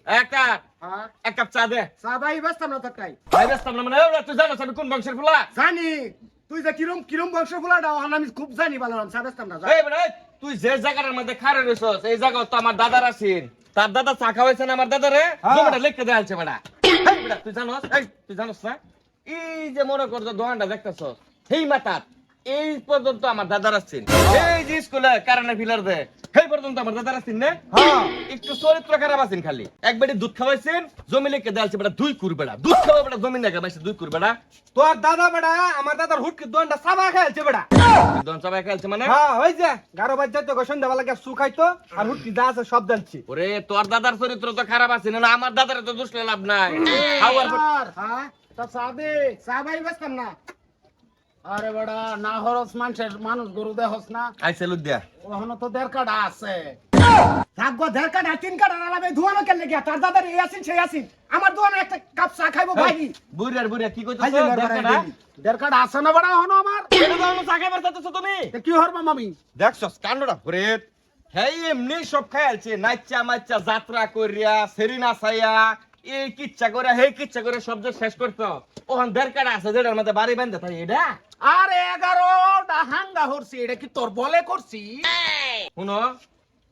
একটা হ্যাঁ এক কাপ চা দে। চা ভাই ব্যস্তাম না তোরটাই ভাই ব্যস্ত না মানে তুই জানোস আমি কোন বংশের ফুলা? জানি তুই যে কিরম কিরম বংশ ফুলাটা আমি খুব জানি ভালো চা ব্যস্তাম না এই বেটা তুই যে জায়গাটার মধ্যে খাড়ে রইছস এই জায়গা তো আমার দাদার আছেন। তার দাদা চা খাওয়াইছে না আমার দাদারে, জমিটা লিখে দেয়ালছে বেটা। এই বেটা তুই জানোস না এই যে মনে কর যে দোকানটা দেখতেছস সেই মাথার এই পর্যন্ত আমার দাদার আছেন। এই যে স্কুলে কারেন্টের ফিলার দে সেই পর্যন্ত আমার দাদার আছেন না। হ্যাঁ একটু চরিত্র খারাপ আছেন খালি। এক বেটি দুধ খাওয়াইছেন জমি লিখে দেয়ালছে বেটা, দুই কুর বেটা দুধ খাওয়া বেটা জমি লিখে বাইছে দুই কুর বেটা। তোর দাদা বেটা আমার দাদার হুটকি দোনটা সাবা খাইছে বেটা। দন সবাই খেলছে মানে হ্যাঁ ওই যে 11 বাজে তো সন্ধ্যাবেলা গিয়ে সুখাইতো আর হুটকি যা আছে সব জানছি। ওরে তোর দাদার চরিত্র তো খারাপ আছে না, আমার দাদার তো দোষ লাভ নাই। খাওয়ার পর- হ্যাঁ তা সাবে চা ভাই ব্যস্তাম না। আরে বড়া না হরস মানুষ গরু দেহস না আইছে লুক দিয়া ওখানে তো দেড় কাটা আছে থাকবো দেড় কাটা তিন কাটা আলাবে ধোয়ানো কেন লেগে তার দাদার এই আসিন সেই আসিন আমার দোয়ানো একটা কাপ চা খাইবো ভাই বুড়িয়া কি কইছো? দেড় কাটা আছে না বড়া হনো আমার চাকে বারতাছো তুমি তে কি হরবা মামি দেখছস কান্ডটা ঘুরে হেই এমনি সব খাইছে নাইচা মাইচা যাত্রা করিয়া সেরিনা সাইয়া এই কিচ্ছা করে হেই কিচ্ছা করে সব যে শেষ করতো ওখান দেড়কাটা আছে যেটার মধ্যে বাড়ি বান্ধে তাই এটা আরে 11টা হাঙ্গা হরছি এটা কি তোর বলে করছি শুনো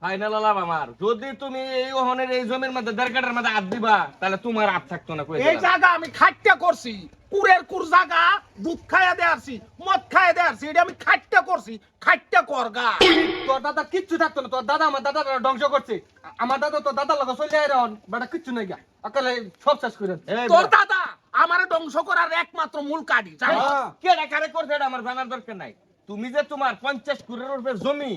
ফাইনাল লাভ আমার যদি তুমি এই ওহনের এই জমির মধ্যে দেড়কাটার মধ্যে হাত দিবা তাহলে তোমার হাত থাকতো না কই এই জায়গা আমি খাট্টা করছি কুরের কুর জায়গা দুধ খাইয়া দেয়ারছি মদ খাইয়া দেয়ারছি এটা আমি খাট্টা করছি খাট্টা করগা তোর দাদা কিচ্ছু থাকতো না, তোর দাদা আমার দাদা ধ্বংস করছে। আমার দাদা তোর দাদার লগে চলে আইরন বেটা কিচ্ছু নাই গা আকালে সব শেষ করে। তোর দাদা আমারে ধ্বংস করার একমাত্র মূল কাঠি জানো কে কারে করছে এটা আমার জানার দরকার নাই। তুমি যে তোমার 50 কুরের উপরে জমি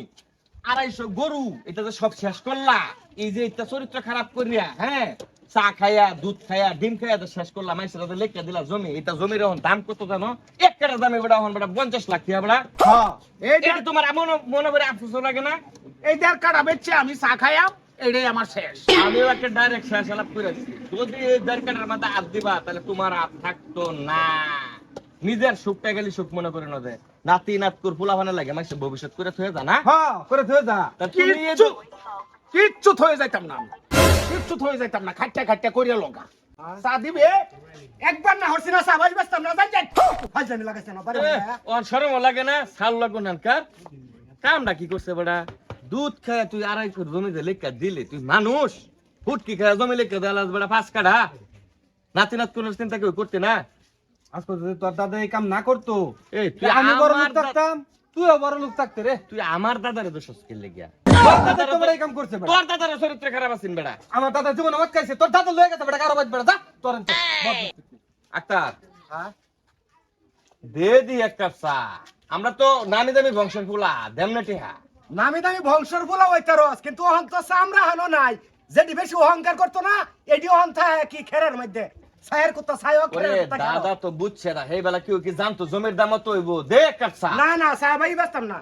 250 গরু এটা যে সব শেষ করলা এই যে এটা চরিত্র খারাপ করিয়া হ্যাঁ চা খাইয়া দুধ খাইয়া ডিম খাইয়া তো শেষ করলা মাইসের তো লেখা দিলা জমি এটা জমির এখন দাম কত জানো? এক কাটা দামে বেটা এখন বেটা 50 লাখ টাকা বেটা। হ্যাঁ এটা তোমার এমন মনে করে আফসোস লাগে না? এই দেড় কাটা বেচছে আমি চা খাইয়াম এটাই আমার শেষ আমিও একটা ডাইরেক্ট শেষ আলাপ করেছি যদি এই দরকারের মধ্যে হাত দিবা তাহলে তোমার হাত থাকতো না। নিজের সুখটা গেলে সুখ মনে করে না দেয় নাতি নাতকুর ফুলাফানা লাগে মাসে ভবিষ্যৎ করে থয়ে যা না। হ্যাঁ করে থয়ে যা তা তুমি এই কিচ্ছু কিচ্ছু থয়ে যাইতাম না আমি। কিচ্ছু থয়ে যাইতাম না খাট্টা খাট্টা করিয়া লগা চা দিবে একবার না হরছি না চা ভাই ব্যস্তাম না যাই যাই ফাজলামি লাগাইছে না বারে ওর শরম লাগে না সাল লাগো না কার কামটা কি করছে বেটা? দুধ খায় তুই 2.5 কুর জমিতে লেখা দিলে তুই মানুষ ফুটকি খায় জমি লেখা দেওয়া বেটা 5 কাঠা নাতি নাতকুর চিন্তা কেউ করতে না। আজকে যদি তোর দাদা এই কাম না করতো এই তুই আমি বড় আমার লোক থাকতাম, তুইও বড় লোক থাকতে রে। তুই আমার দাদারে দোষ স্কিল লেগিয়া তোর দাদা তো বড় এই কাম করছে বেটা। তোর দাদার চরিত্র খারাপ আছেন বেটা। আমার দাদা জীবনে মদ খাইছে, তোর দাদা লয়ে গেছে বেটা 11 বাজে বেটা যা তোর আক্তার হ্যাঁ দে দি এক কাপ চা। আমরা তো নামি দামি বংশের ফুলা দেমনে টিহা নামি দামি বংশের বলা হইতারস কিন্তু অহন তো চামড়া হানো নাই যেটি বেশি অহংকার করতো না এটি অহন থাকে কি খেরের মধ্যে ছায়ের কুত্তা ছায়ও ওরে খেরের কুত্তা খেরো। দাদা তো বুঝছে না হেই বেলা কেউ কি জানতো জমির দাম তো হইব দে এক কাপ চা। না না চা ভাই ব্যস্তাম না